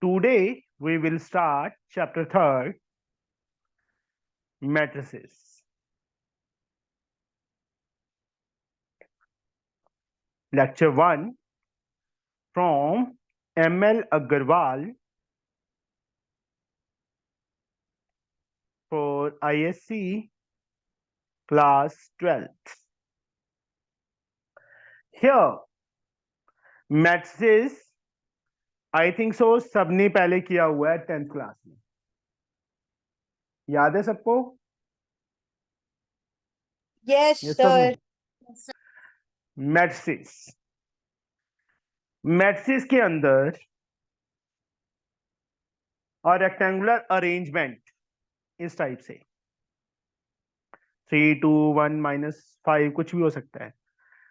Today we will start chapter 3rd, matrices. Lecture 1 from ML Agarwal for ISC class 12th. Here, matrices, I think so सबने पहले किया हुआ है 10th class में. याद है सबको? Yes, ये sir. सब matrices. matrices के अंदर और रेक्टेंगुलर अरेंजमेंट इस टाइप से 3 2 1 -5 कुछ भी हो सकता है.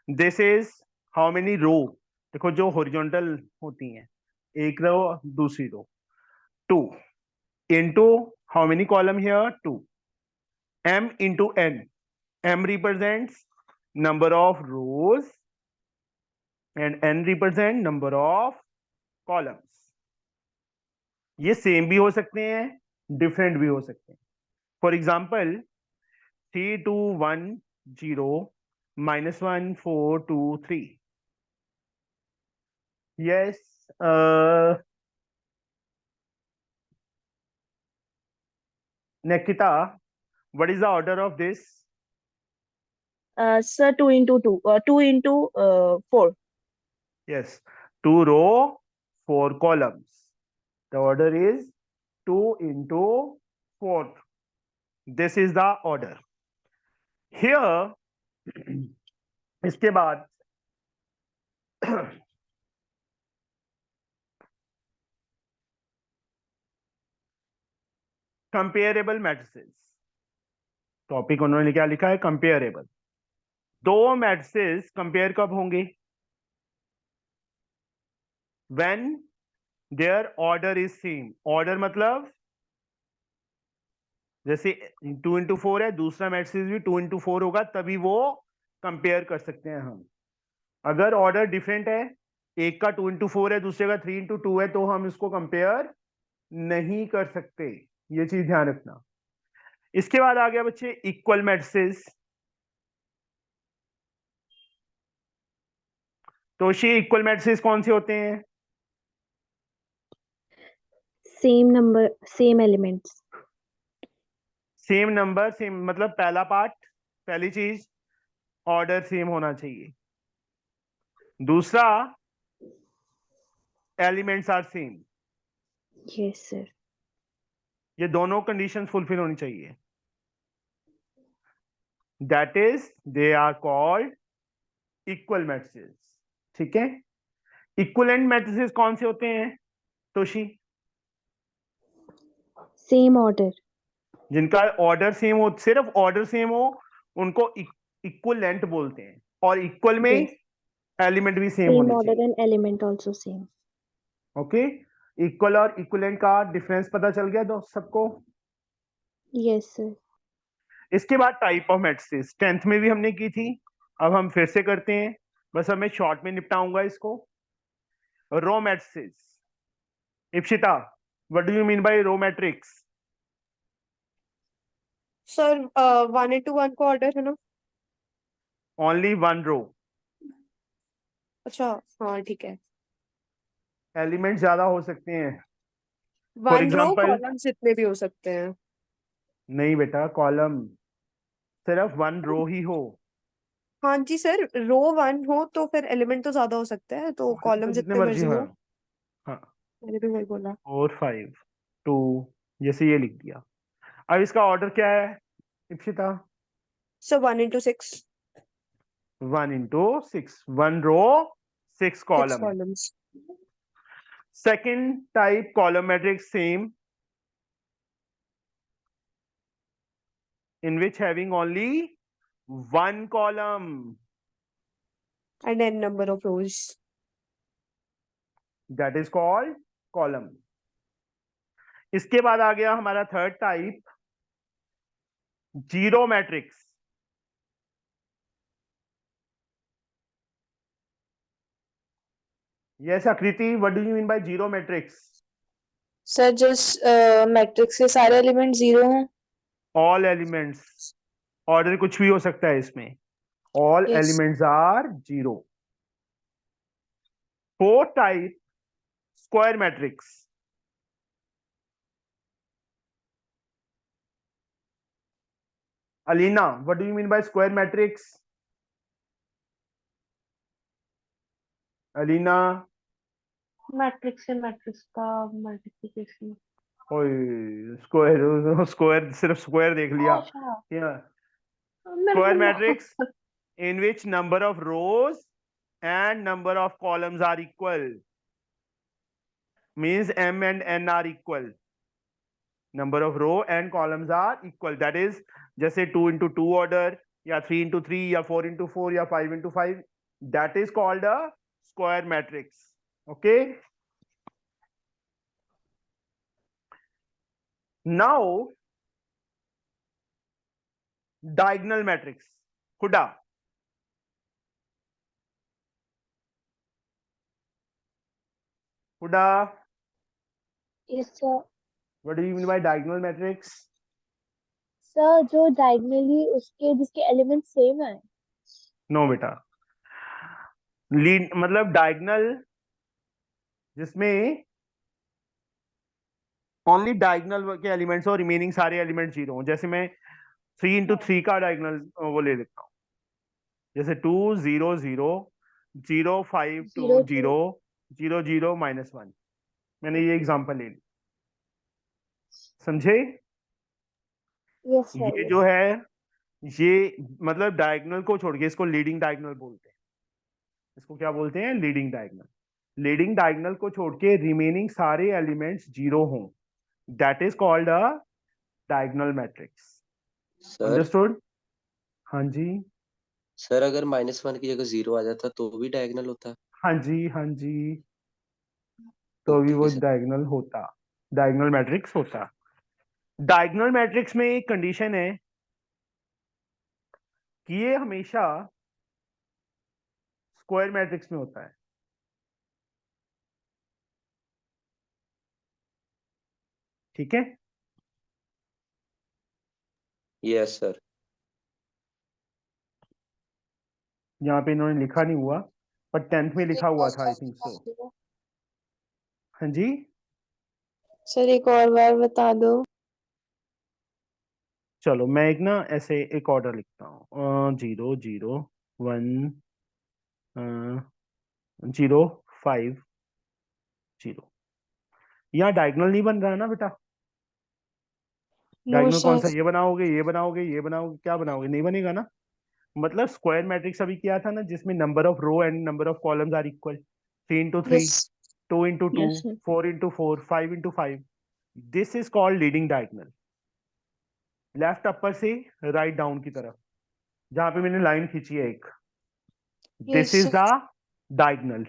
दिस इज हाउ मेनी रो. देखो जो हॉरिजॉन्टल होती हैं, एक रो दूसरी रो, 2 into how many column here? 2. M into n. M represents number of rows and n represent number of columns. ये सेम भी हो सकते हैं, डिफरेंट भी हो सकते हैं. For example 3 2 1 0 -1 4 2 3. Yes. Nikita, what is the order of this? Sir, 2 into 2, 2 into 4. Yes, 2 row 4 columns. The order is 2 into 4. This is the order. Here, इसके बाद कंपेरेबल मैट्रिसेस. टॉपिक उन्होंने क्या लिखा है? कंपेरेबल. दो मैट्रिसेस कंपेयर कब होंगे? When their order is same. Order मतलब जैसे 2 into 4 है, दूसरा मैट्रिक्स भी 2 into 4 होगा, तभी वो कंपेयर कर सकते हैं हम. अगर ऑर्डर डिफरेंट है, एक का 2 into 4 है, दूसरे का 3 into 2 है, तो हम इसको कंपेयर नहीं कर सकते. ये चीज ध्यान रखना. इसके बाद आ गया बच्चे इक्वल मैट्रिसेस. तो ये इक्वल मैट्रिसेस कौन से होते हैं? Same number, same elements. Same number same मतलब पहला पार्ट, पहली चीज ऑर्डर सेम होना चाहिए. दूसरा elements are same. Yes, sir. ये दोनों कंडीशंस फुलफिल होनी चाहिए. That is they are called equal matrices. ठीक है. इक्विवेलेंट मैट्रिसेस कौन से होते हैं तोशी? Same order. जिनका ऑर्डर सेम हो, सिर्फ ऑर्डर सेम हो, उनको इक्विवेलेंट बोलते हैं. और इक्वल में Yes. एलिमेंट भी सेम Same होने order चाहिए. and element also same. Okay. Equal और इक्विवेलेंट का डिफरेंस पता चल गया दोस्त सबको? Yes, sir. इसके बाद टाइप ऑफ मैट्रिसेस 10th में भी हमने की थी, अब हम फिर से करते हैं. बस अब मैं शॉर्ट में निपटाऊंगा इसको. Row matrices. Ipsita, what do you mean by row matrix? Sir, 1 into 1 को ऑर्डर है ना? Only one row. अच्छा, हाँ ठीक है. एलिमेंट ज्यादा हो सकते हैं. For 1 रो example, कॉलम्स जितने भी हो सकते हैं. नहीं बेटा, कॉलम सिर्फ वन रो ही हो. हाँ जी सर, रो 1 हो तो फिर एलिमेंट तो ज्यादा हो सकता है, तो कॉलम तो कॉलम जितने जितने मर्जी मर्जी हो. हो. हाँ. मैंने भी वही बोला. 4 5 2 जैसे ये लिख दिया. अब इसका ऑर्डर क्या है Ipsita? Sir 1 into 6. 1 into 6. 1 row 6 6 column. columns. Second type column matrix same, in which having only one column. And n number of rows. That is called column. इसके बाद आ गया हमारा third type, zero matrix. Yes, Akriti, what do you mean by zero matrix? Sir जिस मैट्रिक्स के सारे element zero हैं। ऑल एलिमेंट्स, ऑर्डर कुछ भी हो सकता है इसमें, all Yes. Elements are zero. Fourth type, square matrix. Alina, what do you mean by square matrix? Alina, matrix से मैट्रिक्स का मल्टीप्लिकेशन। स्क्वायर स्क्वायर सिर्फ स्क्वायर देख लिया। अच्छा, मेरे स्क्वायर को matrix in which number of rows and number of columns are equal, means m and n are equal, number of row and columns are equal, that is जैसे 2 into 2 order या 3 into 3 या 4 into 4 या 5 into 5, that is called a square matrix. Okay, now diagonal matrix. Huda, Yes, sir. what do you mean by diagonal matrix? Sir जो diagonally उसके जिसके element same है। No बेटा, lead मतलब diagonal जिसमें ओनली डायगनल के elements और remaining सारे एलिमेंट जीरो हो। जैसे मैं 3 into 3 का डायगनल वो ले लेता हूँ, जैसे 2 0 0 0 5 2 0 0 0 -1। मैंने ये एग्जांपल ले ली, समझे? Yes sir. ये जो है ये मतलब डायगनल को छोड़ के इसको लीडिंग डायगनल बोलते हैं। इसको क्या बोलते हैं? Leading diagonal. लीडिंग डायगनल को छोड़ के रिमेनिंग सारे एलिमेंट्स जीरो हों, that is called a diagonal matrix. Sir understood? हाँ जी, सर अगर -1 की जगह 0 आ जाता तो भी डायगोनल होता? हाँ जी, हाँ जी, तो भी ओके वो सर। डायगोनल होता, डायगोनल मैट्रिक्स होता। डायगोनल मैट्रिक्स में एक कंडीशन है कि ये हमेशा स्क्वायर मैट्रिक्स में होता है। ठीक है, यस सर। यहाँ पे इन्होंने लिखा नहीं हुआ, पर 10th में लिखा हुआ था, आई थिंक सो। हाँ जी, सर एक और बार बता दो। चलो मैं एक ना ऐसे एक ऑर्डर लिखता हूँ, 0 0 1 0 5 0। यहाँ डायगोनल नहीं बन रहा है ना बेटा? नो डायगोनल कौन सा? सर। ये बनाओगे, ये बनाओगे, ये बनाओगे, क्या बनाओगे? नहीं बनेगा ना। मतलब स्क्वायर मैट्रिक्स अभी किया था ना, जिसमें number of row and number of columns are equal, 3 into 3, yes 2 into 2, yes sir. 4 into 4, 5 into 5, this is called leading diagonal. Left upper से राइट डाउन की तरफ, जहां पे मैंने लाइन खींची है एक, this yes is the sir. Diagonal.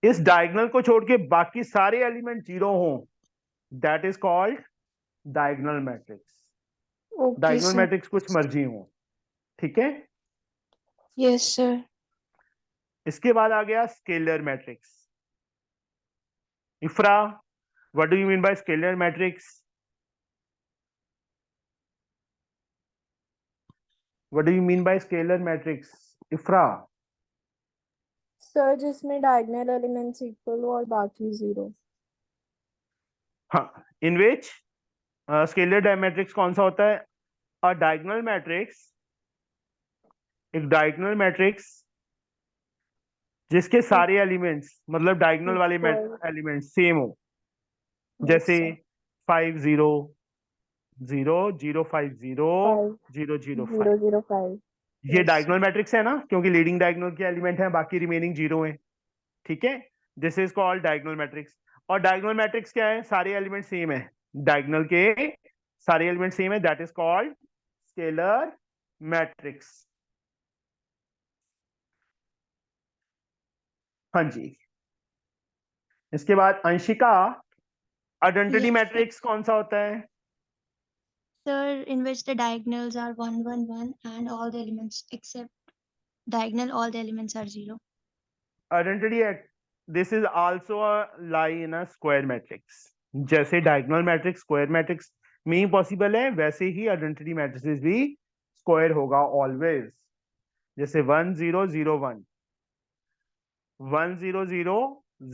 इस डायगोनल को छोड़ के बाकी सारे एलिमेंट जीरो हों, that is called diagonal matrix. Okay diagonal sir. Matrix कुछ मर्जी हो, ठीक है। Yes sir. इसके बाद आ गया scalar matrix. इफ्रा, what do you mean bye scalar matrix? What do you mean bye scalar matrix, इफ्रा? Sir जिसमें डायगोनल एलिमेंट्स इक्वल हो और बाकी जीरो। हाँ, इन विच स्केलर मैट्रिक्स कौन सा होता है? अ डायगोनल मैट्रिक्स, एक डायगोनल मैट्रिक्स जिसके सारे एलिमेंट्स मतलब डायगोनल वाले एलिमेंट्स सेम हो, जैसे 5 0 0 0 5 0 0 0 5। 005। ये डायगोनल मैट्रिक्स है ना, क्योंकि लीडिंग डायगोनल के एलिमेंट हैं, बाकी रिमेनिंग जीरो हैं। ठीक है, this is called diagonal matrix. और डायगोनल मैट्रिक्स क्या है? सारे एलिमेंट सेम है, डायगोनल के सारे एलिमेंट सेम है, that is called scalar matrix. हाँ जी, इसके बाद Anshika, identity Yes, sir. Matrix कौन सा होता है? Sir, in which the diagonals are 1 1 1 and all the elements except diagonal, all the elements are 0. Identity, this is also a lie in a square matrix. जैसे diagonal matrix square matrix में ही possible है, वैसे ही identity matrices भी square होगा always. जैसे 1 0 0 1, 1 0 0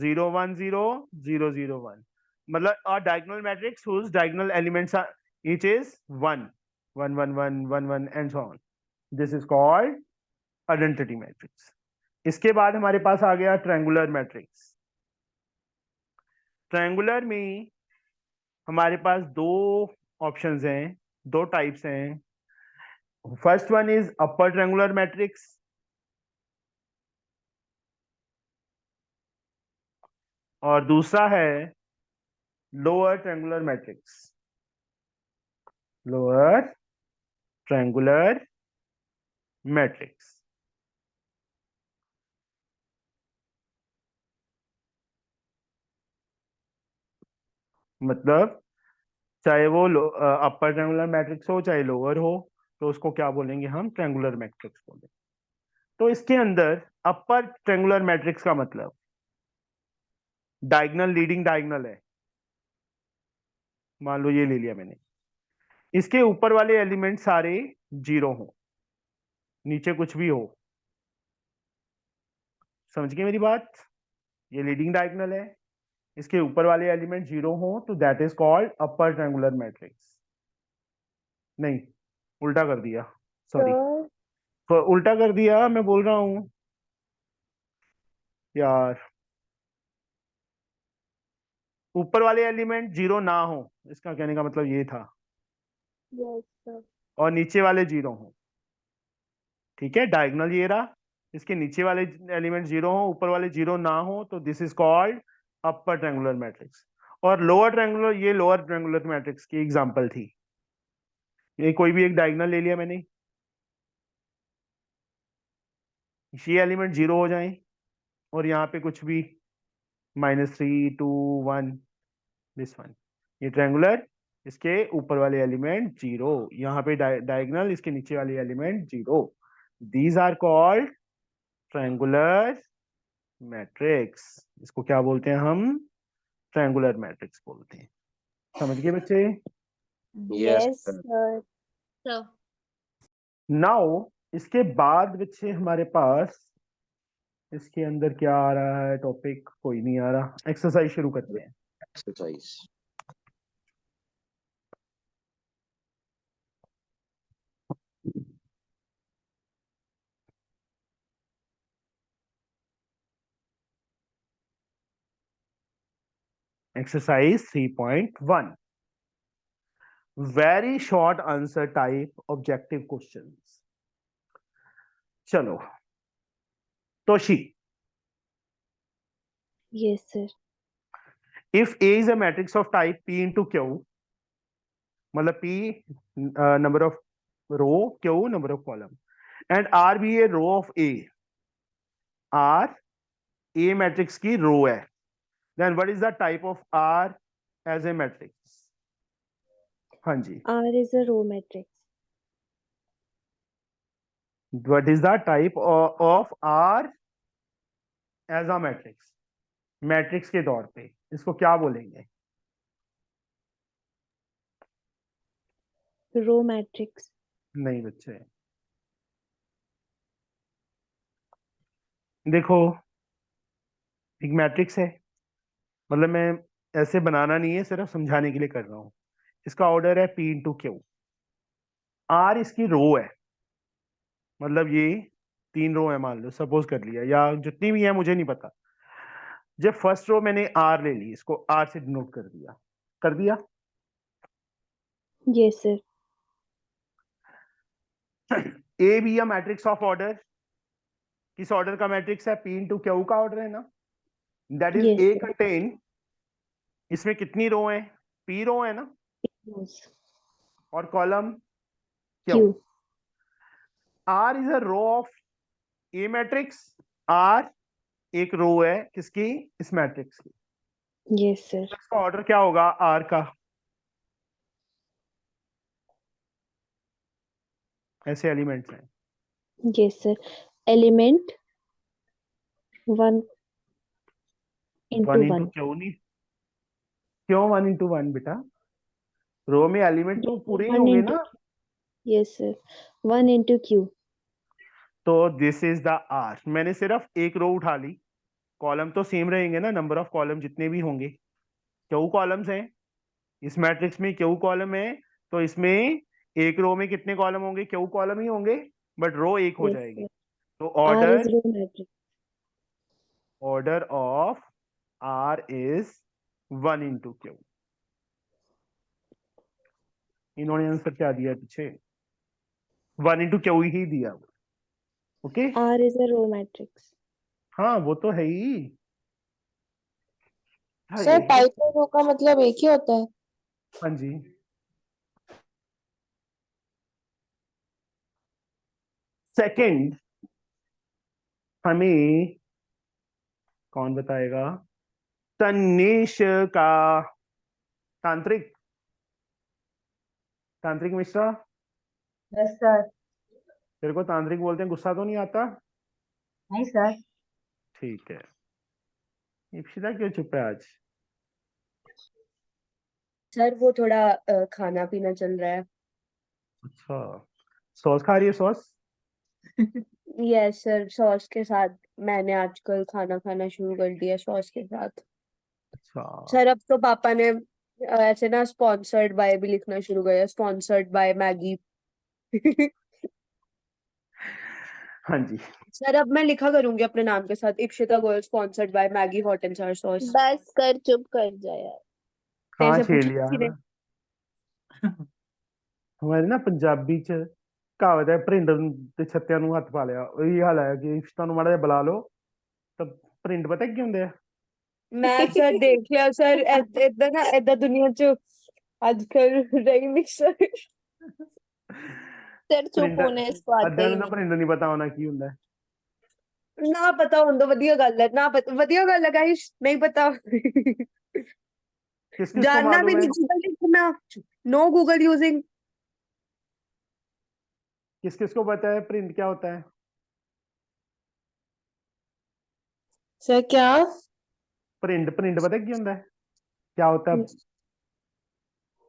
0 1 0 0 0 1, मतलब a diagonal matrix whose diagonal elements are each is 1 1 1 1 1 1 and so on. This is called identity matrix. इसके बाद हमारे पास आ गया ट्रायंगुलर मैट्रिक्स। ट्रायंगुलर में हमारे पास दो ऑप्शंस हैं, दो टाइप्स हैं। First one is upper triangular matrix और दूसरा है lower triangular matrix. Lower triangular matrix मतलब चाहे वो अपर ट्रायंगुलर मैट्रिक्स हो चाहे लोअर हो, तो उसको क्या बोलेंगे हम? ट्रायंगुलर मैट्रिक्स बोलेंगे। तो इसके अंदर अपर ट्रायंगुलर मैट्रिक्स का मतलब डायगोनल लीडिंग डायगोनल है। मान लो ये ले लिया मैंने, इसके ऊपर वाले एलिमेंट सारे जीरो हो, नीचे कुछ भी हो। समझ गए मेरी बात? ये लीडिंग डायगोनल है, इसके ऊपर वाले एलिमेंट जीरो हो, तो that is called upper triangular matrix. नहीं, उल्टा कर दिया, सॉरी, सर उल्टा कर दिया, मैं बोल रहा हूं यार। ऊपर वाले एलिमेंट जीरो ना हो, इसका कहने का मतलब ये था, यस सर। और नीचे वाले जीरो हो। ठीक है, डायगोनल ये रहा, इसके नीचे वाले एलिमेंट जीरो हो, ऊपर वाले जीरो ना हो, तो this is called upper triangular matrix. और लोअर ट्रायंगुलर, ये लोअर ट्रायंगुलर मैट्रिक्स की एग्जांपल थी। ये कोई भी एक डायगोनल ले लिया मैंने, ये एलिमेंट जीरो हो जाए और यहाँ पे कुछ भी -3 2 1, दिस वन, ये ट्रायंगुलर, इसके ऊपर वाले एलिमेंट जीरो, यहाँ पे डायगोनल, इसके नीचे वाले element zero. These are called triangular matrix. इसको क्या बोलते हैं हम? ट्रायंगुलर मैट्रिक्स बोलते हैं। समझ गए बच्चे? Yes yes sir. So, now इसके बाद बच्चे हमारे पास इसके अंदर क्या आ रहा है? टॉपिक कोई नहीं आ रहा। एक्सरसाइज शुरू करते हैं। Exercise. Exercise 3.1, very short answer type objective questions. चलो, Toshi, yes sir. if A is a matrix of type P into Q, मतलब P number of row, Q number of column, and R be a row of A, R A matrix की row है, then what is the type of R as a matrix? हाँ जी, R is a row matrix. what is the type of R as a matrix? Matrix के तौर पे इसको क्या बोलेंगे? Row matrix. नहीं बच्चे, देखो, एक मैट्रिक्स है, मतलब मैं ऐसे बनाना नहीं है, सिर्फ समझाने के लिए कर रहा हूं। इसका ऑर्डर है P इंटू क्यू, R इसकी रो है, मतलब ये 3 रो है मान लो, सपोज कर लिया, या जितनी भी है मुझे नहीं पता। जब फर्स्ट रो मैंने R ले ली, इसको R से डिनोट कर दिया, कर दिया। Yes sir. ए बी या मैट्रिक्स ऑफ ऑर्डर, किस ऑर्डर का मैट्रिक्स है? P इंटू क्यू का ऑर्डर है ना, that is Yes A sir. Contain, इसमें कितनी रो है? P रो है ना, Yes. और column Q. Q. R is a row of a matrix, R एक रो है किसकी? इस मैट्रिक्स की। Yes sir. इसका ऑर्डर क्या होगा R का? ऐसे एलिमेंट्स हैं, Yes sir. Element 1 1 into into 1. Q नहीं, क्यों 1 into 1 बेटा? रो में एलिमेंट तो पूरे ही 1 होंगे into ना। yes sir 1 into q तो दिस इज द आर। मैंने सिर्फ एक रो उठा ली, कॉलम तो सेम रहेंगे ना, नंबर ऑफ कॉलम जितने भी होंगे। क्यू कॉलम्स हैं इस मैट्रिक्स में, क्यू कॉलम है, तो इसमें एक रो में कितने कॉलम होंगे? क्यू कॉलम ही होंगे, बट रो एक हो yes जाएगी। sir तो r is order row matrix order of R is 1 into Q. इन्होंने आंसर क्या दिया पीछे? 1 into क्यू ही दिया। Okay r is a row matrix हाँ वो तो है ही। हाँ सर टाइप और रो का मतलब एक ही होता है? हाँ जी। सेकंड हमें कौन बताएगा? तनिष का तांत्रिक, तांत्रिक मिश्रा, यस सर। तेरे को तांत्रिक बोलते हैं, गुस्सा तो नहीं आता? नहीं सर। ठीक है। इप्सिता क्यों चुप है आज? सर वो थोड़ा खाना पीना चल रहा है। अच्छा, सॉस खा रही है? सॉस? यस सर, सॉस के साथ। मैंने आजकल खाना खाना शुरू कर दिया सॉस के साथ। अच्छा सर अब तो पापा ने ऐसे ना स्पॉन्सर्ड बाय भी लिखना शुरू किया, स्पॉन्सर्ड बाय मैगी। हाँ जी। सर अब मैं लिखा करूंगी अपने नाम के साथ, Ipsita Goyal sponsored by Maggi hot and Sawar sauce. बस कर चुप कर जा यार हाँ ऐसे छेड़ पूछा लिया किसी ने? ना। हमारे ना पंजाबी च कहावत है, ਭਰਿੰਡ ਤੇ ਛੱਤਿਆਂ ਨੂੰ ਹੱਥ ਪਾ ਲਿਆ। ਉਹੀ ਹਾਲ ਹੈ ਕਿ ਇਪਸਿਤਾ ਨੂੰ ਮਾੜਾ ਜਿਹਾ ਬੁਲਾ ਲਓ ਤਾਂ ਭਰਿੰਡ ਪਤਾ ਕੀ ਹੁੰਦੇ ਆ? मैं सर देख लिया सर, इतना ना इतना दुनिया च आजकल रही नहीं सर। सर चुप ਭਰਿੰਡ होना है इसको आता ਅੱਧਿਆਂ ही ਨੂੰ ਤਾਂ नहीं ਭਰਿੰਡ ਨਹੀਂ ਪਤਾ ਹੋਣਾ ਕੀ ਹੁੰਦਾ ਹੈ। ना पता हो तो वधिया गल है, ना पता वधिया गल है गाइस, नहीं पता। किस किस को जानना भी मालूम है? नहीं, गूगल लिखना, नो गूगल यूजिंग। किस किस को पता है प्रिंट क्या होता है? सर क्या? प्रिंट प्रिंट पता है क्या होता है? क्या होता है?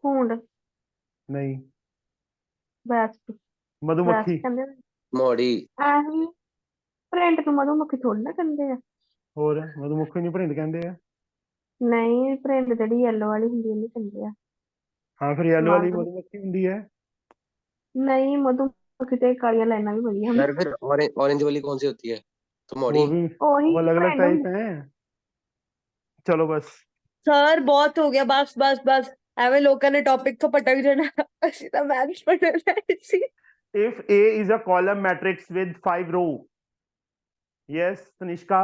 ਹੁੰਡ। नहीं। ਬੈਸਟ। मधुमक्खी। ਬੈਸਟ ਕਹਿੰਦੇ ਮੋੜੀ। ਆਹੀ ਪ੍ਰਿੰਟ ਨੂੰ ਮਧੂਮੱਖੀ ਥੋੜੀ ਨਾ ਕਹਿੰਦੇ ਆ। और मधुमक्खी नहीं प्रिंट कहते हैं। ਨਹੀਂ ਪ੍ਰਿੰਟ ਜਿਹੜੀ yellow ਵਾਲੀ ਹੁੰਦੀ ਉਹਨੂੰ ਕਹਿੰਦੇ ਆ। हाँ फिर येलो ਲਾਲ वाली ਵਾਲੀ मधुमक्खी होती है। ਨਹੀਂ, ਮਧੂਮੱਖੀ ਤੇ ਕਾਲੀਆਂ ਲਾਈਨਾਂ ਵੀ ਬੜੀਆਂ यार फिर ऑरेंज वाली कौन सी होती है? तो वो मोड़ी। भी ਉਹੀ वो अलग अलग ਪ੍ਰਿੰਟ टाइप ਹੁੰਦੀ। हैं। चलो बस। सर बहुत हो गया, बस बस बस। एवे लोगों ने टॉपिक तो पटक जाना। सीधा मैथ्स पढ़ना है इसी। If A is a column matrix with 5 row, yes Tanishka,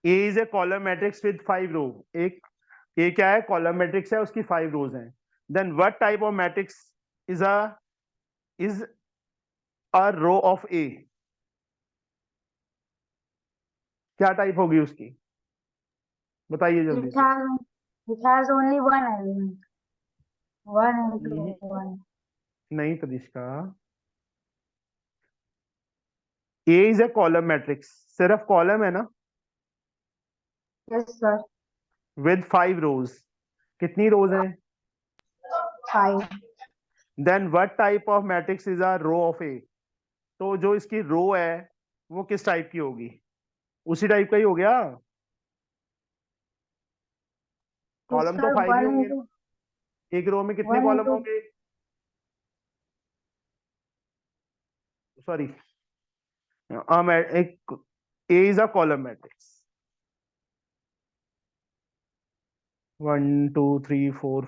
A is a column matrix with 5 row, एक A क्या है? कॉलम मैट्रिक्स है, उसकी 5 रोज हैं। Then what type of matrix is a row of A? क्या टाइप होगी उसकी? बताइए जल्दी से। It has only one element. One into नहीं one. नहीं तनिष्का, ए इज ए कॉलम मैट्रिक्स, सिर्फ कॉलम है ना, Yes, sir. विद 5 रोज। कितनी रोज हैं? 5. Then what type of matrix is a row of A? तो जो इसकी रो है वो किस टाइप की होगी? उसी टाइप का ही हो गया। Yes, कॉलम तो sir. 5 ही One होंगे, into एक रो में कितने one कॉलम into होंगे? सॉरी, एक ए इज अ कॉलम मैट्रिक्स, 1 2 3 4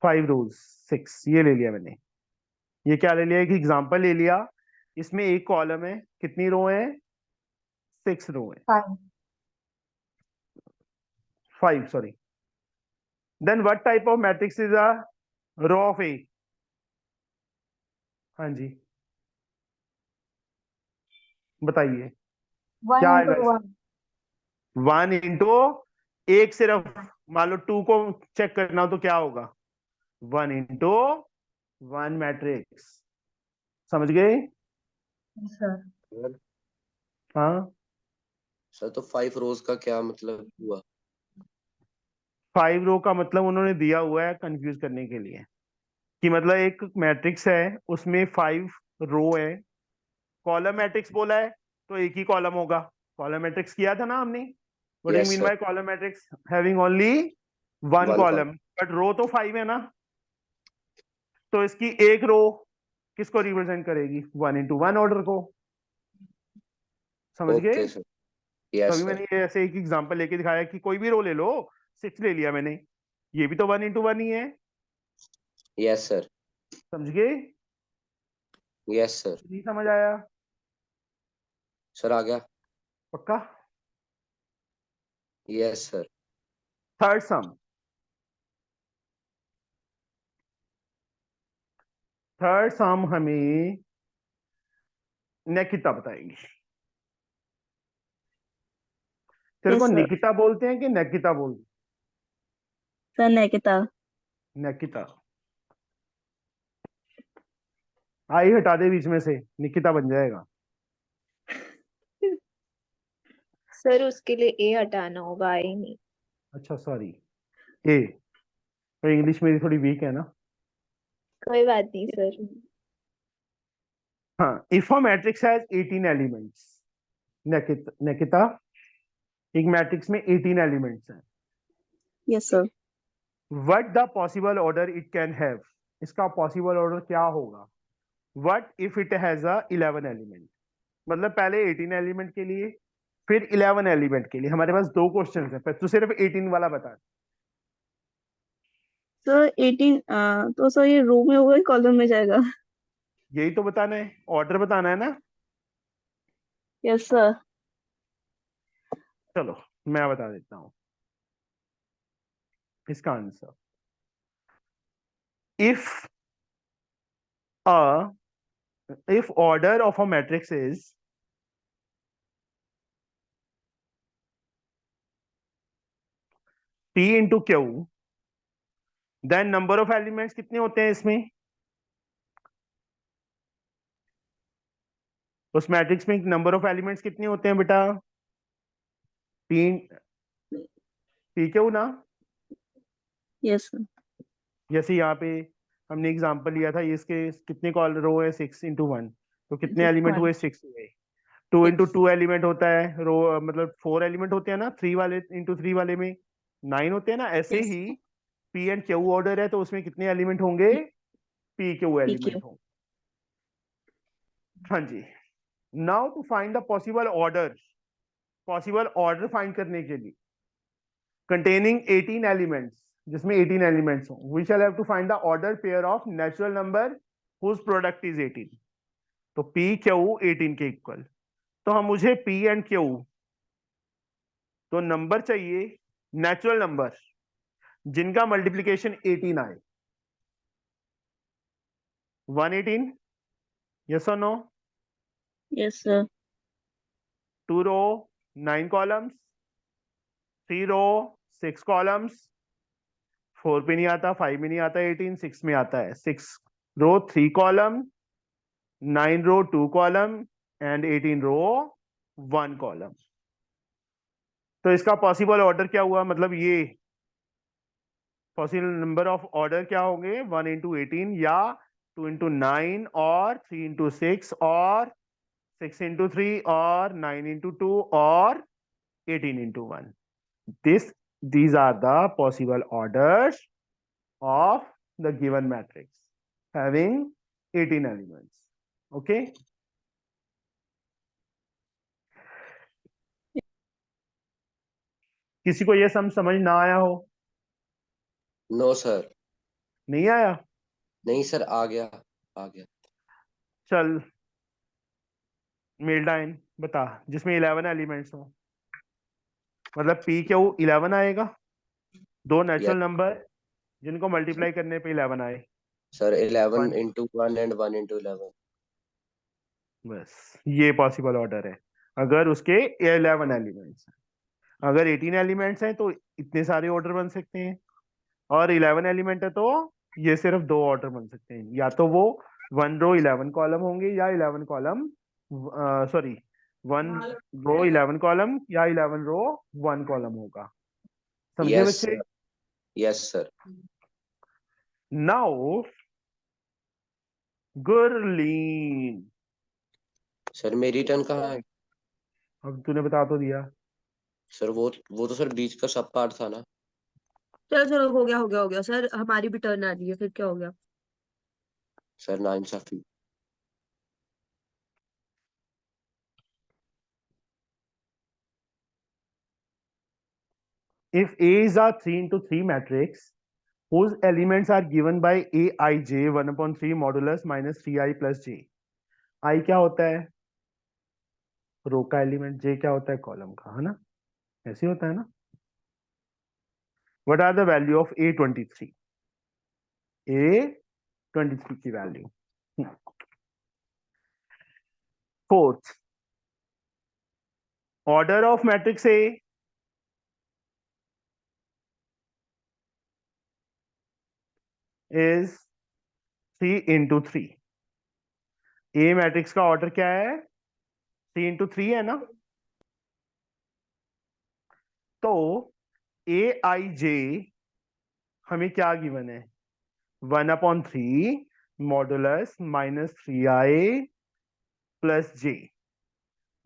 5 रोज, 6 ये ले लिया मैंने। ये क्या ले लिया? एक एग्जांपल ले लिया। इसमें एक कॉलम है, कितनी रो है? 6 रो है। 5. 5 sorry. Then what type of matrix is a row of A? हाँ जी बताइए One क्या into आएगा इसका? one. 1 इंटू एक, सिर्फ मान लो 2 को चेक करना हो तो क्या होगा? 1 इंटू 1 मैट्रिक्स। समझ गए? Yes, sir. सर हाँ सर तो 5 रोज का क्या मतलब हुआ? 5 रो का मतलब उन्होंने दिया हुआ है कंफ्यूज करने के लिए, कि मतलब एक मैट्रिक्स है उसमें 5 रो है। कॉलम मैट्रिक्स बोला है तो एक ही कॉलम होगा। कॉलम मैट्रिक्स किया था ना हमने। What do you yes mean sir, by column matrix? Having only one one column. Column, but row तो 5 है ना। तो इसकी एक रो किसको रिप्रेजेंट करेगी? 1 into 1 ऑर्डर को। समझ गए? ओके सर, तो यस अभी सर, मैंने ये ऐसे एक एग्जांपल लेके दिखाया कि कोई भी रो ले लो, 6 ले लिया मैंने, ये भी तो 1 into 1 ही है। यस सर, समझ गए? Yes sir. नहीं समझ आया? सर आ गया। पक्का? Yes sir. थर्ड सम। थर्ड सम हमें निकिता बताएगी। तेरे को यस सर। निकिता बोलते हैं कि निकिता बोलते सर निकिता। हैं? निकिता। आई हटा दे बीच में से, निकिता बन जाएगा। सर उसके लिए ए हटाना होगा, आई नहीं। अच्छा सॉरी, ए। तो इंग्लिश मेरी थोड़ी वीक है ना। कोई बात नहीं सर। हाँ, if a matrix has 18 elements. Nikita, एक मैट्रिक्स में 18 एलिमेंट्स हैं। Yes sir. What the possible order it can have? इसका पॉसिबल ऑर्डर क्या होगा? What if it has a 11 element? मतलब पहले 18 एलिमेंट के लिए, फिर 11 एलिमेंट के लिए। हमारे पास दो क्वेश्चन है, पर तू सिर्फ 18 वाला बता। सर 18 तो सर ये रो में होगा कॉलम में जाएगा? यही तो बताना है, ऑर्डर बताना है ना। Yes sir. चलो मैं बता देता हूं इसका answer. If a if order of a matrix is p into q, then number of elements कितने होते हैं इसमें? उस मैट्रिक्स में नंबर ऑफ एलिमेंट्स कितने होते हैं बेटा? तीन। पी क्यू ना। Yes sir. जैसे यहाँ पे हमने एग्जांपल लिया था, ये इसके कितने कॉल रो है? 6 into 1। तो कितने एलिमेंट हुए? 6 हुए। 2 into 2 एलिमेंट होता है रो, मतलब 4 एलिमेंट होते हैं ना। 3 वाले into 3 वाले में 9 होते हैं ना। ऐसे yes he P and Q order है तो उसमें कितने एलिमेंट होंगे? P Q PQ. एलिमेंट होंगे। हाँ जी। Now to find the possible order, possible order find करने के लिए containing 18 elements, जिसमें 18 elements हो, we shall have to find the order pair of natural number whose product is 18। तो p q 18 के इक्वल। तो हम मुझे p एंड q तो नंबर चाहिए, नेचुरल नंबर जिनका मल्टीप्लीकेशन 18 आए। 118, yes or no? Yes sir. 2 row 9 columns, 3 row 6 columns, 4 पे नहीं आता, 5 में नहीं आता, 18 6 में आता है। 6 row 3 column, 9 row 2 column and 18 row 1 column। तो इसका पॉसिबल ऑर्डर क्या हुआ? मतलब ये पॉसिबल नंबर ऑफ ऑर्डर क्या होंगे? 1 into 18 या 2 into 9 और 3 into 6 और 6 into 3 और 9 into 2 और 18 into 1। These are the possible orders of the given matrix having 18 elements। Okay? किसी को ये समझ ना आया हो? No sir. नहीं आया? नहीं सर, आ गया, आ गया। चल मेल्डाइन बता, जिसमें 11 एलिमेंट्स हो। मतलब पी क्यू 11 आएगा, दो नेचुरल यस नंबर जिनको मल्टीप्लाई करने पे 11 आए। Sir, 11 1, into 1 and 1 into 11। बस ये पॉसिबल ऑर्डर है अगर उसके 11 एलिमेंट्स हैं। अगर 18 एलिमेंट्स हैं तो इतने सारे ऑर्डर बन सकते हैं, और 11 एलिमेंट है तो ये सिर्फ दो ऑर्डर बन सकते हैं। या तो वो 1 रो 11 कॉलम होंगे या 11 कॉलम, सॉरी 1 रो 11 कॉलम या 11 रो 1 कॉलम होगा। समझे यस बच्चे? Sir, yes sir. Now Gurleen, sir मेरी टर्न कहाँ है? अब तूने बता तो दिया। सर वो तो सर बीच का सब पार्ट था ना। चलो चलो, हो गया सर, हमारी भी टर्न आ रही है, फिर क्या हो गया? सर नाइंसाफी। If A is a 3 into 3 matrix whose elements are given by Aij 1/3 modulus minus 3i plus j, I क्या होता है? रो का एलिमेंट, j क्या होता है? कॉलम का, है ना? ऐसे ही होता है ना? What are the value of A23? A23 की value. Fourth, order of matrix A is 3 into 3। A matrix का ऑर्डर क्या है? 3 into 3 है ना? तो Aij हमें क्या गिवन है? 1/3 modulus minus 3i plus j,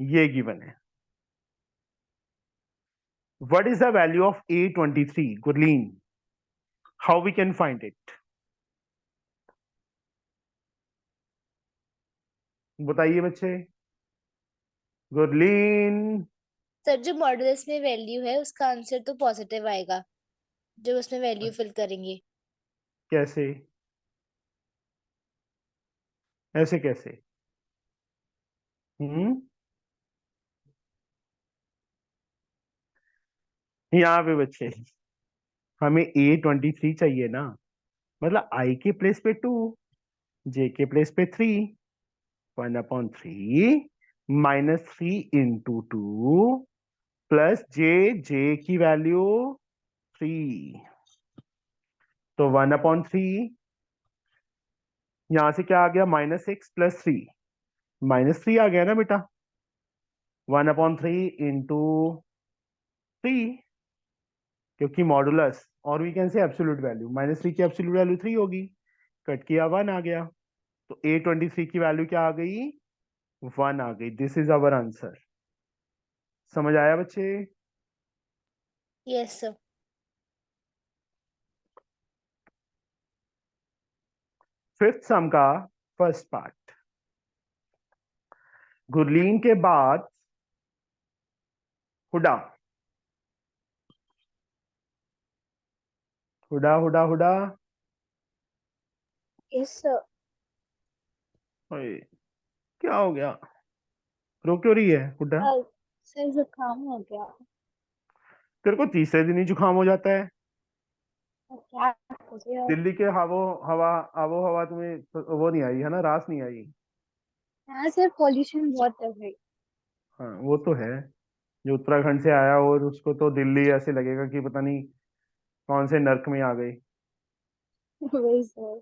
ये गिवन है। What is the value of A23? Gurleen, how we can find it? बताइए बच्चे। गुरलीन, सर जो मॉडुलस में वैल्यू है उसका आंसर तो पॉजिटिव आएगा जब उसमें वैल्यू फिल करेंगे। कैसे? ऐसे कैसे? यहाँ पे बच्चे हमें A23 चाहिए ना, मतलब I के प्लेस पे 2, J के प्लेस पे 3, 1/3 माइनस 3 इंटू 2 प्लस J की वैल्यू 3, तो 1/3 यहां से क्या आ गया? -6 प्लस 3, -3 आ गया ना बेटा। 1/3 इंटू 3, क्योंकि मॉडुलस और we can say absolute value, -3 की एब्सोल्यूट वैल्यू 3 होगी, कट किया 1 आ गया, तो A23 की वैल्यू क्या आ गई? 1 आ गई। This is our answer. समझ आया बच्चे? Yes sir. फिफ्थ सम का फर्स्ट पार्ट। गुरलीन के बाद हुडा, हुडा हुडा हुडा। Yes sir. ओए, क्या हो गया? रो क्यों रही है हुडा? सर जुकाम हो गया। तेरे को तीसरे दिन ही जुकाम हो जाता है। क्या करिए अब? दिल्ली के आबो हवा तुम्हें वो नहीं आई है ना, रास नहीं आई। हाँ सर, पॉल्यूशन बहुत है भाई। हाँ वो तो है, जो उत्तराखंड से आया और उसको तो दिल्ली ऐसे लगेगा कि पता नहीं कौन से नर्क में आ गई। वही सर।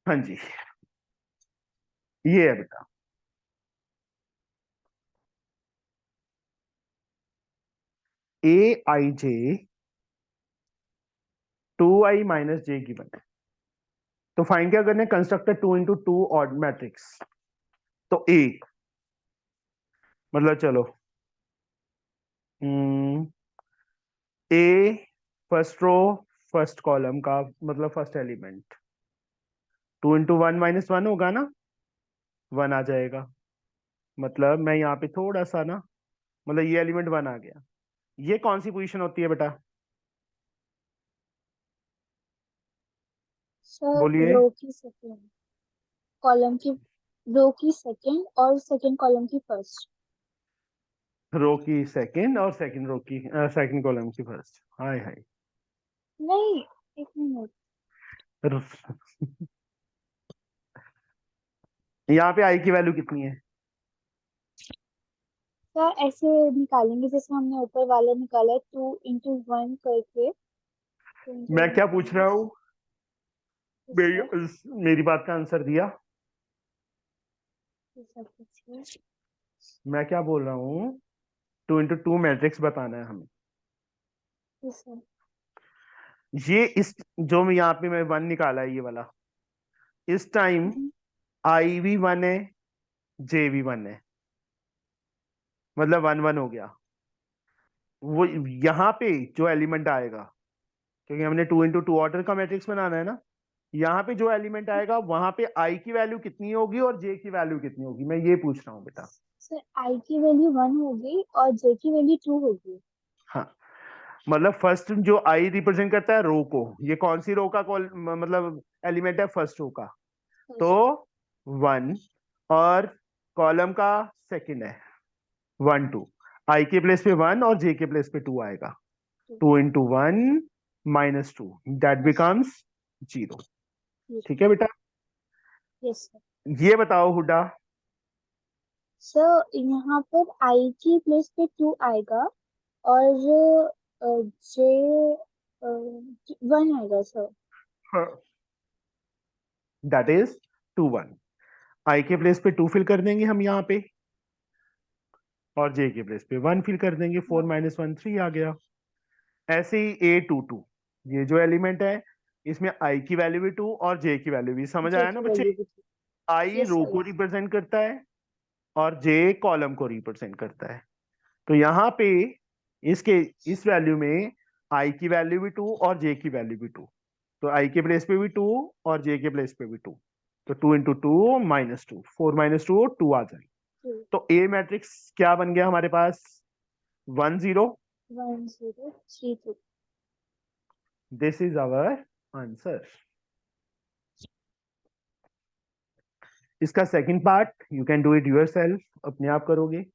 हाँ जी, ये है बेटा। Aij 2i minus j given है, तो फाइंड क्या करना है? कंस्ट्रक्टर 2 into 2 ऑड मैट्रिक्स। तो A मतलब चलो A first row first column का मतलब फर्स्ट एलिमेंट, 2 into 1 माइनस 1 होगा ना, 1 आ जाएगा। मतलब मैं यहाँ पे थोड़ा सा ना, मतलब ये एलिमेंट 1 आ गया। ये कौन सी पोजीशन होती है बेटा? सर बोलिए। रो की सेकंड, कॉलम की, रो की सेकंड और सेकंड कॉलम की फर्स्ट। रो की सेकंड और सेकंड रो की सेकंड कॉलम की फर्स्ट। हाय हाय। नहीं, एक मिनट। यहाँ पे आई की वैल्यू कितनी है? सर ऐसे निकालेंगे जैसे हमने ऊपर वाला निकाला है, 2 into 1 करके। 2 into मैं 1 क्या पूछ रहा हूँ? सर, मेरी बात का आंसर दिया। सर पूछिए। मैं क्या बोल रहा हूँ? 2 into 2 मैट्रिक्स बताना है हमें। Yes, sir. ये इस जो मैं यहाँ पे मैं 1 निकाला है ये वाला, इस टाइम आई भी 1 है, जे भी 1 है, मतलब 1 1 हो गया। वो यहाँ पे जो एलिमेंट आएगा, क्योंकि हमने 2 into 2 ऑर्डर का मैट्रिक्स बनाना है ना, यहाँ पे जो एलिमेंट आएगा वहां पे आई की वैल्यू कितनी होगी और जे की वैल्यू कितनी होगी, मैं ये पूछ रहा हूँ बेटा। सर आई की वैल्यू 1 होगी और जे की वैल्यू 2 होगी। हाँ, मतलब फर्स्ट जो आई रिप्रेजेंट करता है रो को, ये कौन सी रो का मतलब एलिमेंट है, फर्स्ट रो का, तो 1, और कॉलम का सेकंड है 1 2, आई के प्लेस पे 1 और जे के प्लेस पे 2 आएगा, 2 into 1 minus 2, that becomes 0। ठीक है बेटा, यस सर। ये बताओ हुडा। सर यहाँ पर आई की प्लेस पे 2 आएगा और जे 1 आएगा सर। दैट इज 2 1, आई के प्लेस पे 2 फिल कर देंगे हम यहाँ पे, और जे के प्लेस पे 1 फिल कर देंगे, 4 minus 1 3 आ गया। ऐसे ही A 2 2, ये जो एलिमेंट है इसमें आई की वैल्यू भी 2 और जे की वैल्यू भी, समझ जे आया की ना बच्चे? वैल्यू भी 2। आई यस रो सर। को रिप्रेजेंट करता है और जे कॉलम को रिप्रेजेंट करता है। तो यहाँ पे इसके इस वैल्यू में आई की वैल्यू भी 2 और जे की वैल्यू भी 2, तो आई के प्लेस पे भी 2 और जे के प्लेस पे भी 2, तो 2 into 2 minus 2, 4 minus 2 2 आ जाएगी। तो ए मैट्रिक्स क्या बन गया हमारे पास, 1 0। 1 0 3 2। This is our answer. इसका second part you can do it yourself, अपने आप करोगे।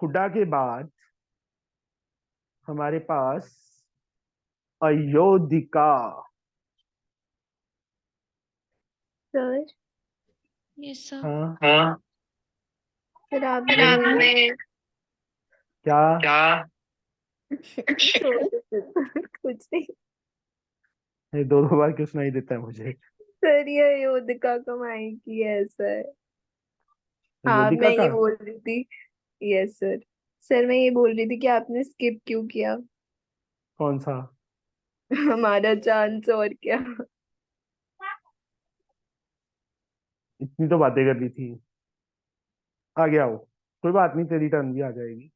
हुड्डा के बाद हमारे पास अयोधिका। Sir yes sir. हाँ, फिर आपने क्या? कुछ नहीं ये दो बार क्यों सुनाई देता है मुझे? सर, ये अयोध्या कमाई की है सर। हाँ, अयोधिका मैं का ये बोल रही थी। Yes sir. सर मैं ये बोल रही थी कि आपने स्किप क्यों किया कौन सा? हमारा चांस, और क्या। इतनी तो बातें कर ली थी, आ गया हो, कोई बात नहीं, तेरी टर्न भी आ जाएगी।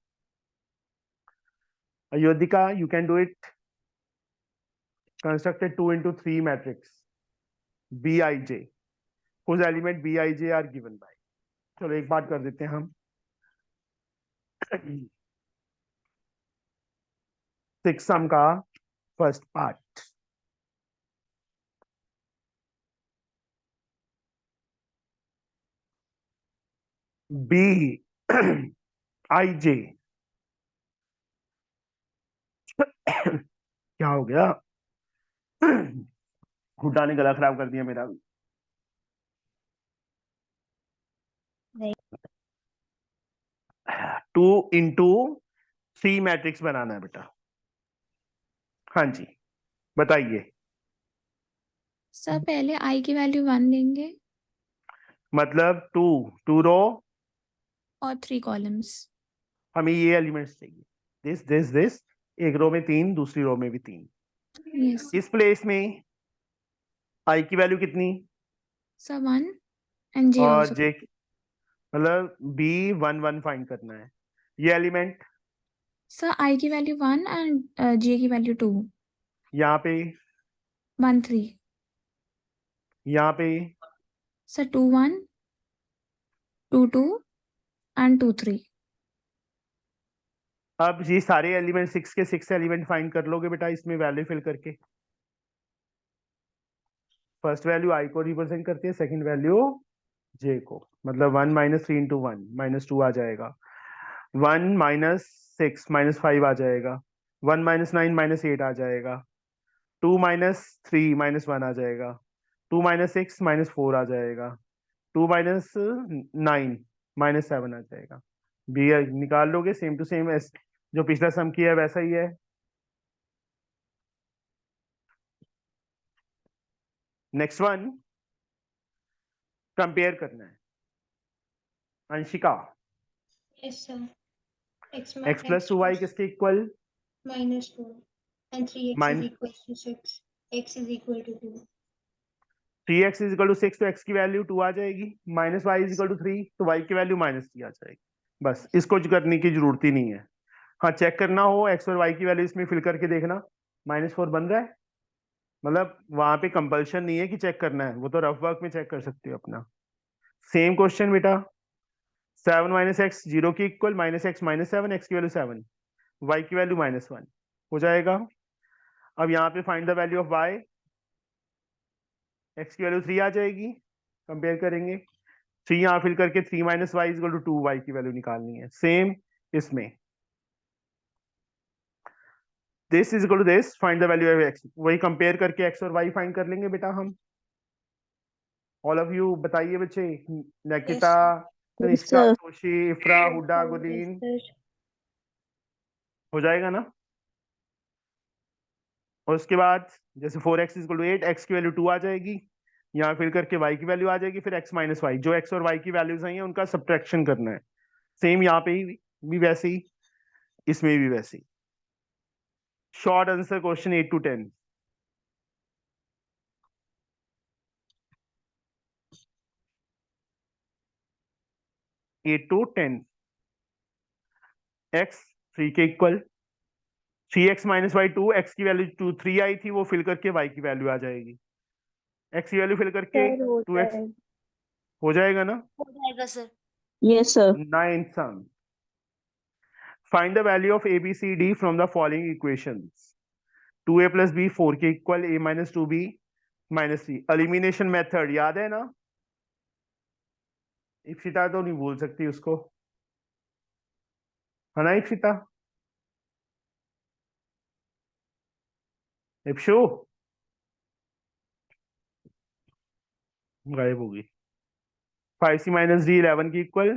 Ayodhika, you can do it. Constructed 2 into 3 matrix Bij, whose element Bij are given by। चलो एक बात कर देते हैं हम, 6 सम का फर्स्ट पार्ट। Bij क्या हो गया? हुड्डा ने गला खराब कर दिया मेरा भी। नहीं। 2 into 3 मैट्रिक्स बनाना है बेटा। हाँ जी, बताइए। सर पहले आई की वैल्यू 1 लेंगे मतलब 2 रो और 3 कॉलम्स। हमें ये एलिमेंट्स चाहिए, दिस, एक रो में 3, दूसरी रो में भी 3। यस इस प्लेस में आई की वैल्यू कितनी सर 1 एंड जे और आल्सो। जे, मतलब बी 1 1 फाइंड करना है। ये एलिमेंट सर आई की वैल्यू 1 एंड जे की वैल्यू 2। यहाँ पे, 1 3। यहाँ पे, सर 2 1 2 2 एंड 2 3। अब ये सारे एलिमेंट 6 के 6 एलिमेंट फाइंड कर लोगे बेटा इसमें वैल्यू फिल करके। फर्स्ट वैल्यू आई को रिप्रेजेंट करती है, सेकंड वैल्यू जे को, मतलब 1 minus 3 into 1 minus 2 आ जाएगा, 1 minus 6 minus 5 आ जाएगा, 1 minus 9 minus 8 आ जाएगा, 2 minus 3 minus 1 आ जाएगा, 2 minus 6 minus 4 आ जाएगा, 2 minus 9 minus 7 आ जाएगा। बी निकाल लोगे, सेम टू सेम जो पिछला सम किया है वैसा ही है। नेक्स्ट वन कंपेयर करना है। Anshika, yes sir. x plus 2y किसके equal? -4 and 3x is Min- equal to 6. X is equal to 2. 3x is equal to 6 तो x की वैल्यू 2 आ जाएगी, minus y is equal to 3 तो y की value -3 आ जाएगी। बस इसको करने की जरूरत ही नहीं है। हाँ, चेक करना हो x और y की वैल्यू इसमें फिल करके देखना, -4 बन रहा है, मतलब वहां पे कंपल्शन नहीं है कि चेक करना है, वो तो रफ वर्क में चेक कर सकते हो अपना। सेम क्वेश्चन बेटा, 7 माइनस एक्स 0 की इक्वल, -x -7, x की वैल्यू 7, y की वैल्यू -1 हो जाएगा। अब यहाँ पे find the value of y, x की वैल्यू 3 आ जाएगी, कंपेयर करेंगे 3 यहाँ फिल करके 3 minus y is equal to 2, y की वैल्यू निकालनी है। सेम इसमें this is equal to this, find the value of x, वही कंपेयर करके x और y फाइंड कर लेंगे बेटा हम। ऑल ऑफ यू बताइए बच्चे, निकिता, तनिष्का, sir. सोशी, इफ्रा, हुडा, गुलीन, हो जाएगा ना। और उसके बाद जैसे 4x is equal to 8, x की वैल्यू 2 आ जाएगी, यहाँ फिल करके y की वैल्यू आ जाएगी, फिर x माइनस वाई, जो x और y की वैल्यूज आई हैं उनका सब्ट्रैक्शन करना है। सेम यहाँ पे भी वैसे ही, इसमें भी वैसे ही। Short answer question 8 to 10। To 10, x 3 के equal, 3x minus y 2, x की वैल्यू 3 आई थी, वो फिल करके y की वैल्यू आ जाएगी, x की वैल्यू फिल करके Sir, हो 2x जाएगा। हो जाएगा ना। हो जाएगा sir. Yes, sir. 9th sum, find the value of a b c d from the following equations। 2a plus b 4 के equal, a minus 2b minus 3, elimination method याद है ना। इप्सिता तो नहीं भूल सकती उसको, है ना इप्सिता, इप्शु गायब होगी। 5c माइनस डी 11 की इक्वल,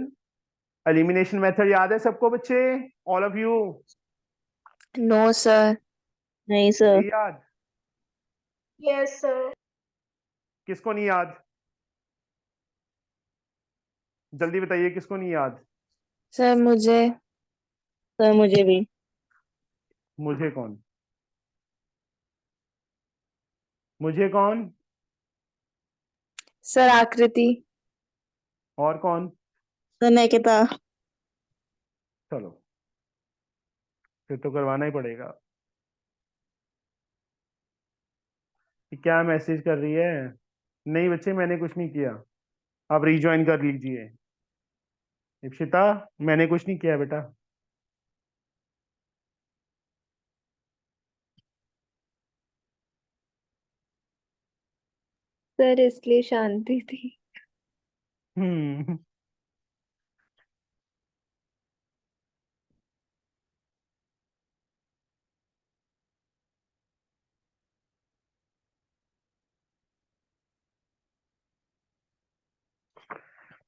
एलिमिनेशन मेथड याद है सबको बच्चे, all of you. No sir. नहीं sir. नहीं याद, Yes, sir. किसको नहीं याद, जल्दी बताइए किसको नहीं याद। सर मुझे। Sir, मुझे भी। मुझे कौन, मुझे कौन, सर आकृति। और कौन। Sir, निकिता। चलो फिर तो करवाना ही पड़ेगा। कि क्या मैसेज कर रही है, नहीं बच्चे मैंने कुछ नहीं किया, आप रीज्वाइन कर लीजिए। इप्सिता मैंने कुछ नहीं किया बेटा। सर इसलिए शांति थी। हम्म,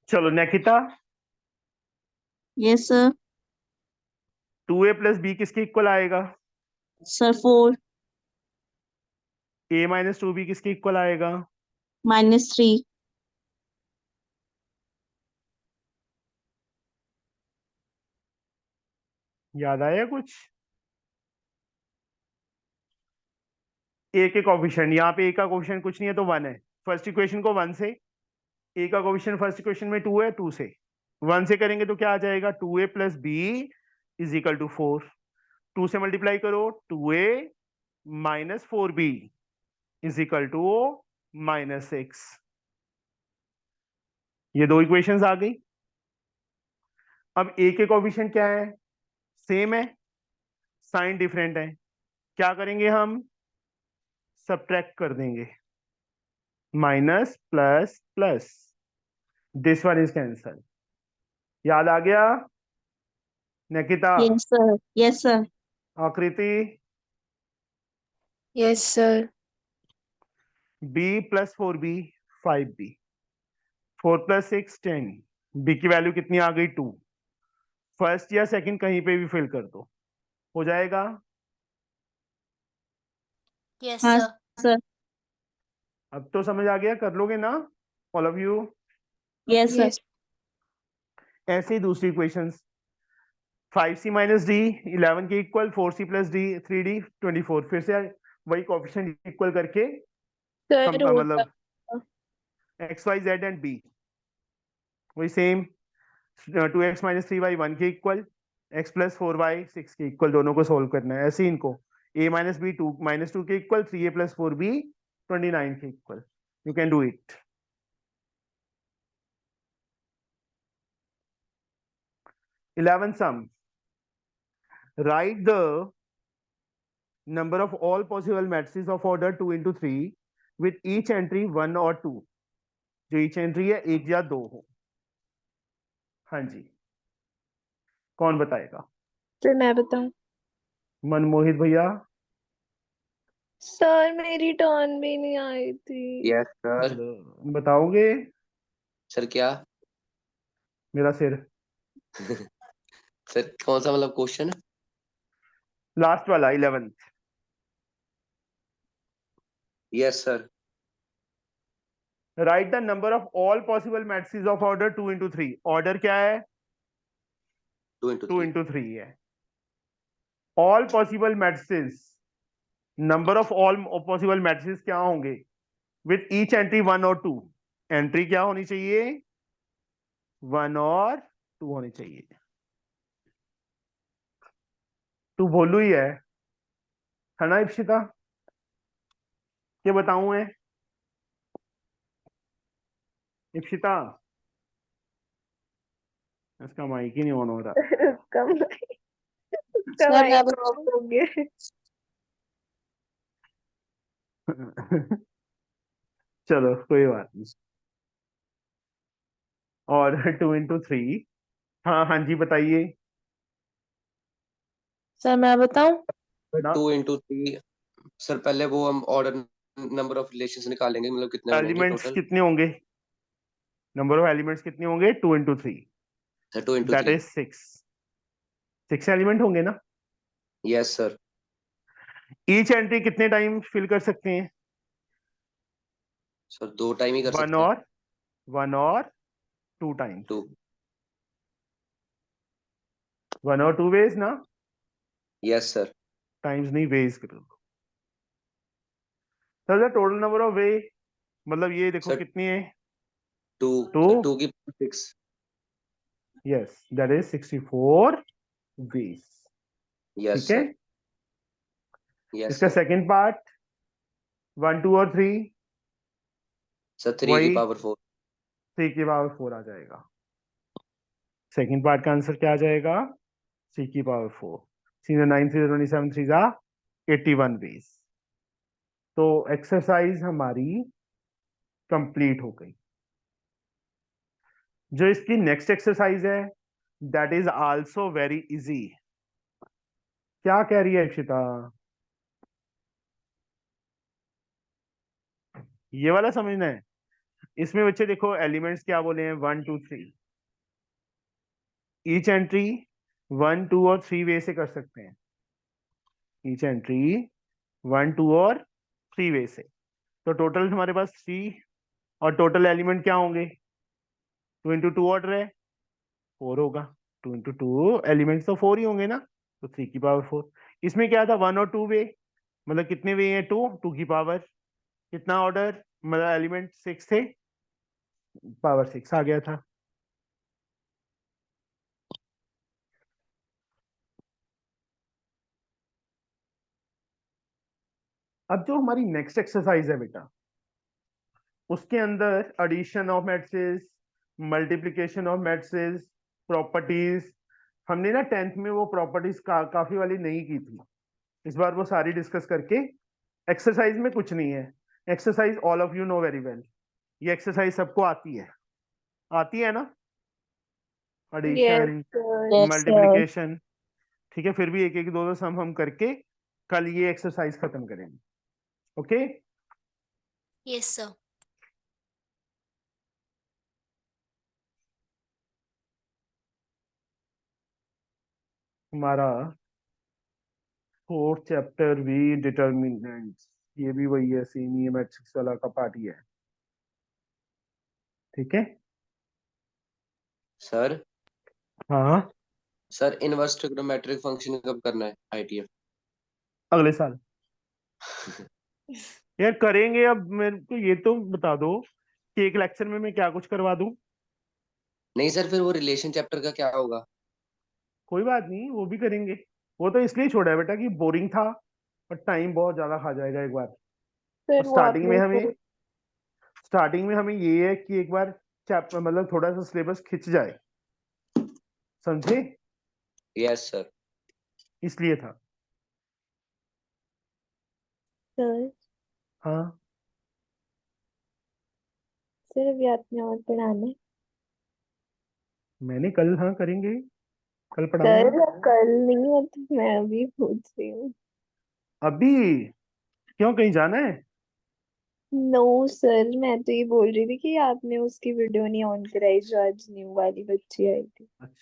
चलो Nikita, Yes, sir. 2a plus b किसके इक्वल आएगा, Sir, 4 a माइनस 2b किसके इक्वल आएगा, -3. याद आया कुछ। a के कोफिशिएंट, यहाँ पे a का कोफिशिएंट कुछ नहीं है तो 1 है, फर्स्ट इक्वेशन को 1 से, a का कोफिशिएंट फर्स्ट इक्वेशन में 2 है, 2 से 1 से करेंगे तो क्या आ जाएगा, 2a plus b is equal to 4, 2 से मल्टीप्लाई करो, 2a minus 4b is equal to -6। ये दो इक्वेशंस आ गई। अब a के कोफिशिएंट क्या है, सेम है, साइन डिफरेंट है, क्या करेंगे हम, सब्ट्रैक्ट कर देंगे, minus plus plus, this one is cancel. याद आ गया Nikita, Yes, sir. Yes, sir. आकृति, yes sir. b plus 4b 5b, 4 plus 6 10, b की वैल्यू कितनी आ गई 2, फर्स्ट या सेकंड कहीं पे भी फिल कर दो, हो जाएगा। यस हाँ सर। sir. अब तो समझ आ गया, कर लोगे ना all of you. Yes, sir. Yes. ऐसे ही दूसरी इक्वेशंस, 5c माइनस डी 11 के equal, 4c plus D 3d 24। फिर से वही कोएफिशिएंट इक्वल करके सर हो मतलब x y z and b वही सेम 2x माइनस 3y 1 के इक्वल, x प्लस 4y 6 के इक्वल, दोनों को सोल्व करना है। ऐसे ही इनको a माइनस बी 2 माइनस 2 के इक्वल, 3a प्लस 4b 29 के equal. You can do it. 11 sum. Write the number of all possible matrices of order 2 into 3 with each entry 1 or 2। जो each entry है एक या दो हो। हाँ जी, कौन बताएगा? सर मैं बताऊं? मनमोहित भैया। सर मेरी टर्न भी नहीं आई थी। Yes sir. चलो, बताओगे? सर क्या? मेरा सिर। सर कौन सा मतलब क्वेश्चन? लास्ट वाला 11th। Yes sir. Right the number of all possible matrices of order 2 into 3। Order क्या है? 2 into 2 3। into 3 है। All possible matrices, number of all possible matrices क्या होंगे? विथ ईच एंट्री 1 और 2। एंट्री क्या होनी चाहिए? 1 और 2 होनी चाहिए। तू भोलू ही है ना इप्सिता? क्या बताऊं मैं? इप्सिता, इसका माइक ही नहीं ऑन हो रहा। उसका सर मैं माइक ऑफ हो गया। चलो कोई बात नहीं। और 2 into 3। हाँ हाँ जी बताइए सर मैं बताऊं? ना। 2 into 3। सर पहले वो हम ऑर्डर नंबर ऑफ रिलेशंस निकालेंगे, मतलब कितने बनेंगे एलिमेंट्स टोटल। कितने होंगे? नंबर ऑफ एलिमेंट्स कितने होंगे? 2 into 3, sir 2 into that 3। Is 6। 6 element होंगे ना? Yes sir. ईच एंट्री कितने टाइम फिल कर सकते हैं? सर 2 टाइम ही कर वन सकते हैं। और 1 और 2 टाइम्स। 2। 1 और 2 वेज ना? Yes sir. टाइम्स नहीं, वेज करो। Sir the total number of वे, मतलब ये देखो सर कितनी है? 2। 2। सर 2 की 6। Yes, that is 64 ways. Yes ठीक है। सर। यस इसका सर। सेकंड पार्ट 1 2 और 3, सर 3 की वही पावर 4। 3 की पावर 4 आ जाएगा। सेकंड पार्ट का आंसर क्या आ जाएगा? 3 की पावर 4। 9 3 27 3 जा 81 वेज। तो एक्सरसाइज हमारी कंप्लीट हो गई। जो इसकी नेक्स्ट एक्सरसाइज है that is also very easy. क्या कह रही है अक्षिता? ये वाला समझना है। इसमें बच्चे देखो एलिमेंट्स क्या बोले हैं, 1 2 3। ईच एंट्री 1 2 और 3 वे से कर सकते हैं। ईच एंट्री 1 2 और 3 वे से। तो टोटल हमारे पास 3, और टोटल एलिमेंट क्या होंगे? 2 into 2 ऑर्डर है, 4 होगा। 2 into 2 एलिमेंट्स तो 4 ही होंगे ना, तो 3 की पावर 4। इसमें क्या था? 1 और 2 वे, मतलब कितने वे हैं? 2 2 की पावर कितना ऑर्डर, मतलब एलिमेंट 6 थे, पावर 6 आ गया था। अब जो हमारी नेक्स्ट एक्सरसाइज है बेटा, उसके अंदर addition of matrices, multiplication of matrices, properties, हमने ना 10th में वो प्रॉपर्टीज काफी वाली नहीं की थी। इस बार वो सारी डिस्कस करके, एक्सरसाइज में कुछ नहीं है। Exercise all of you know very well. ये एक्सरसाइज सबको आती है ना? Yes addition, sir. मल्टीप्लिकेशन। ठीक है, फिर भी एक एक दो दो सम हम करके कल ये एक्सरसाइज खत्म करेंगे। ओके। Yes sir. हमारा 4th चैप्टर भी डिटर्मिनेंट्स, ये भी वही है, सेम ही मैट्रिक्स वाला का पार्ट ही है। ठीक है। सर हाँ सर इनवर्स ट्रिग्नोमेट्रिक फंक्शन कब करना है आईटीएफ? अगले साल। यार करेंगे, अब मेरे को ये तो बता दो कि एक लेक्चर में मैं क्या कुछ करवा दूं। नहीं सर, फिर वो रिलेशन चैप्टर का क्या होगा? कोई बात नहीं, वो भी करेंगे। वो तो इसलिए छोड़ा है बेटा कि बोरिंग था और टाइम बहुत ज्यादा खा जाएगा एक बार। सर तो वो आपने तो स्टार्टिंग में हमें ये है कि एक बार चैप्टर मतलब थोड़ा सा सिलेबस खिंच जाए, समझे? Yes sir. इसलिए था। सर हाँ। सर अभी आपने और पढ़ाना है? मैंने कल, हाँ करेंगे, कल सर पढ़ाऊंगा। कल नहीं, मतलब मैं अभी पूछ रही हूँ। अभी? क्यों, कहीं जाना है? नो सर, मैं तो ये बोल रही थी कि आपने उसकी वीडियो नहीं ऑन कराई जो आज न्यू वाली बच्ची आई थी। अच्छा।